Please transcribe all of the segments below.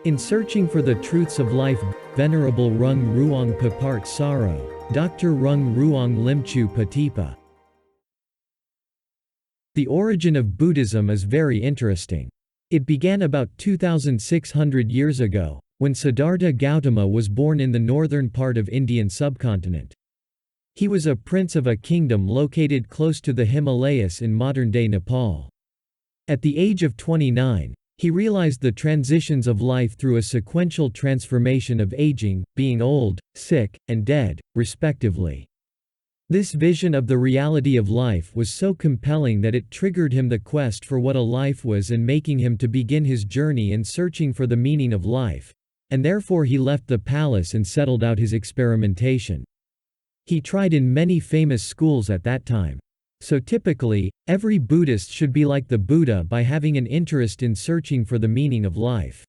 In searching for the truths of life, Venerable Rung Ruang Papart Saro, Dr. Rung Ruang Limchu Patipa. The origin of Buddhism is very interesting. It began about 2,600 years ago, when Siddhartha Gautama was born in the northern part of Indian subcontinent. He was a prince of a kingdom located close to the Himalayas in modern-day Nepal. At the age of 29, he realized the transitions of life through a sequential transformation of aging, being old, sick, and dead, respectively. This vision of the reality of life was so compelling that it triggered him the quest for what a life was and making him to begin his journey in searching for the meaning of life, and therefore he left the palace and settled out his experimentation. He tried in many famous schools at that time. So typically, every Buddhist should be like the Buddha by having an interest in searching for the meaning of life.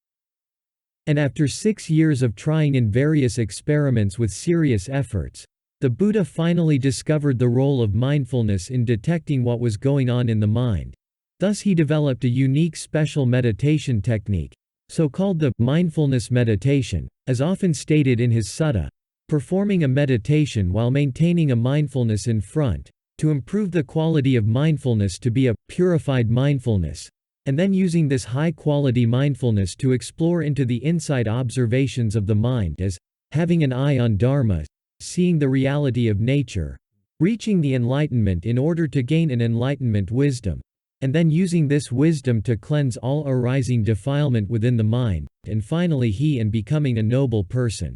And after 6 years of trying in various experiments with serious efforts, the Buddha finally discovered the role of mindfulness in detecting what was going on in the mind. Thus he developed a unique special meditation technique, so called the mindfulness meditation, as often stated in his sutta, performing a meditation while maintaining a mindfulness in front, to improve the quality of mindfulness to be a purified mindfulness, and then using this high-quality mindfulness to explore into the inside observations of the mind as having an eye on Dharma, seeing the reality of nature, reaching the enlightenment in order to gain an enlightenment wisdom, and then using this wisdom to cleanse all arising defilement within the mind, and finally he and becoming a noble person.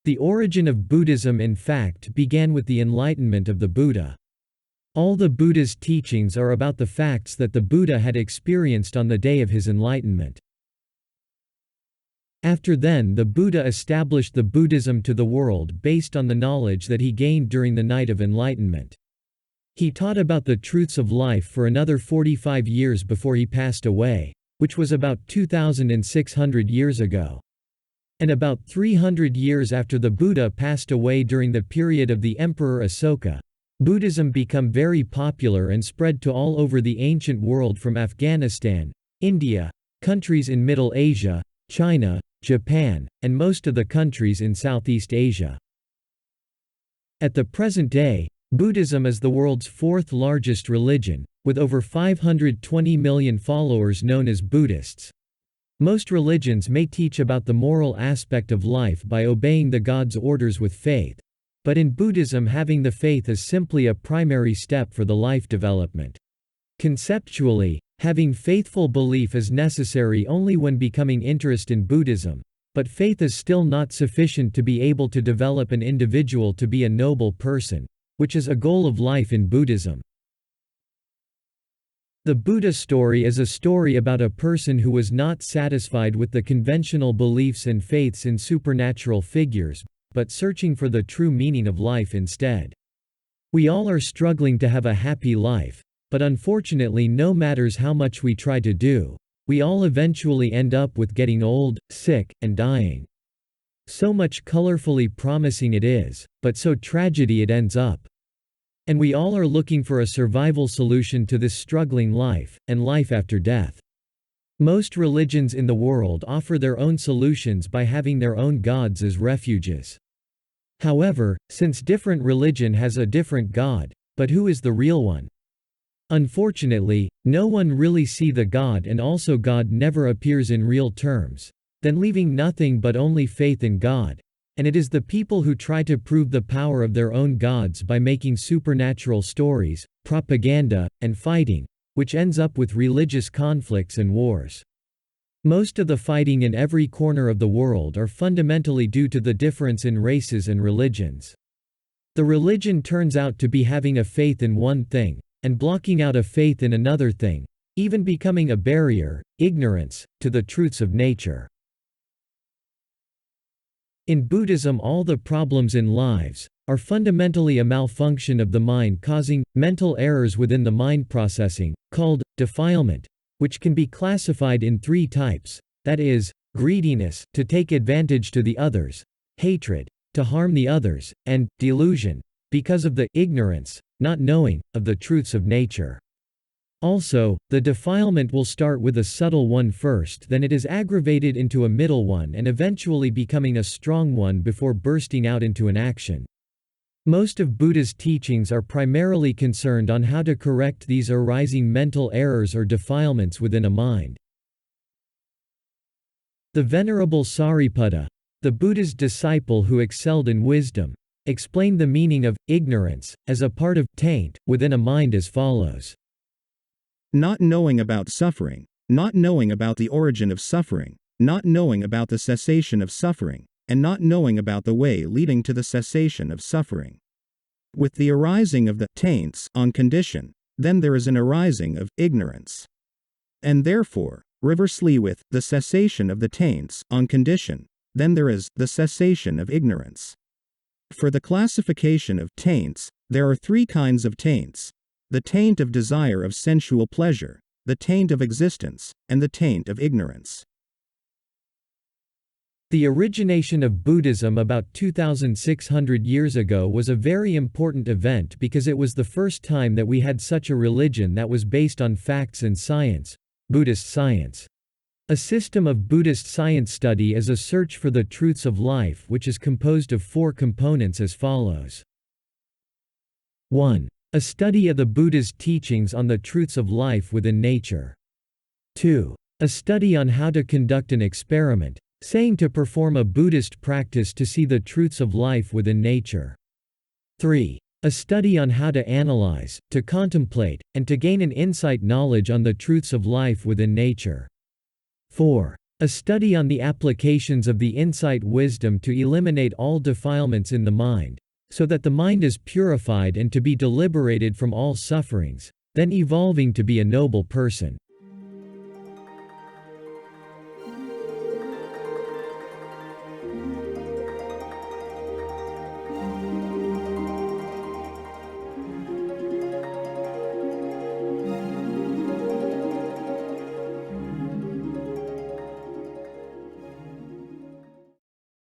The origin of Buddhism in fact began with the enlightenment of the Buddha. All the Buddha's teachings are about the facts that the Buddha had experienced on the day of his enlightenment. After then the Buddha established the Buddhism to the world based on the knowledge that he gained during the night of enlightenment. He taught about the truths of life for another 45 years before he passed away, which was about 2,600 years ago. And about 300 years after the Buddha passed away during the period of the Emperor Asoka, Buddhism became very popular and spread to all over the ancient world from Afghanistan, India, countries in Middle Asia, China, Japan, and most of the countries in Southeast Asia. At the present day, Buddhism is the world's fourth largest religion, with over 520 million followers known as Buddhists. Most religions may teach about the moral aspect of life by obeying the God's orders with faith, but in Buddhism having the faith is simply a primary step for the life development. Conceptually, having faithful belief is necessary only when becoming interest in Buddhism, but faith is still not sufficient to be able to develop an individual to be a noble person, which is a goal of life in Buddhism. The Buddha story is a story about a person who was not satisfied with the conventional beliefs and faiths in supernatural figures, but searching for the true meaning of life instead. We all are struggling to have a happy life, but unfortunately no matters how much we try to do, we all eventually end up with getting old, sick, and dying. So much colorfully promising it is, but so tragedy it ends up. And we all are looking for a survival solution to this struggling life, and life after death. Most religions in the world offer their own solutions by having their own gods as refuges. However, since different religion has a different God, but who is the real one? Unfortunately, no one really see the God, and also God never appears in real terms, then leaving nothing but only faith in God. And it is the people who try to prove the power of their own gods by making supernatural stories, propaganda, and fighting, which ends up with religious conflicts and wars. Most of the fighting in every corner of the world are fundamentally due to the difference in races and religions. The religion turns out to be having a faith in one thing, and blocking out a faith in another thing, even becoming a barrier, ignorance, to the truths of nature. In Buddhism all the problems in lives are fundamentally a malfunction of the mind causing mental errors within the mind processing, called defilement, which can be classified in 3 types, that is, greediness, to take advantage to the others, hatred, to harm the others, and delusion, because of the ignorance, not knowing, of the truths of nature. Also, the defilement will start with a subtle one first, then it is aggravated into a middle one and eventually becoming a strong one before bursting out into an action. Most of Buddha's teachings are primarily concerned on how to correct these arising mental errors or defilements within a mind. The Venerable Sariputta, the Buddha's disciple who excelled in wisdom, explained the meaning of ignorance as a part of taint within a mind as follows. Not knowing about suffering, not knowing about the origin of suffering, not knowing about the cessation of suffering, and not knowing about the way leading to the cessation of suffering. With the arising of the taints on condition, then there is an arising of ignorance. And therefore, reversely with the cessation of the taints on condition, then there is the cessation of ignorance. For the classification of taints, there are three kinds of taints: the taint of desire of sensual pleasure, the taint of existence, and the taint of ignorance. The origination of Buddhism about 2,600 years ago was a very important event because it was the first time that we had such a religion that was based on facts and science, Buddhist science. A system of Buddhist science study is a search for the truths of life which is composed of four components as follows. 1. A study of the Buddha's teachings on the truths of life within nature. 2. A study on how to conduct an experiment, saying to perform a Buddhist practice to see the truths of life within nature. 3. A study on how to analyze, to contemplate, and to gain an insight knowledge on the truths of life within nature. 4. A study on the applications of the insight wisdom to eliminate all defilements in the mind, so that the mind is purified and to be deliberated from all sufferings, then evolving to be a noble person.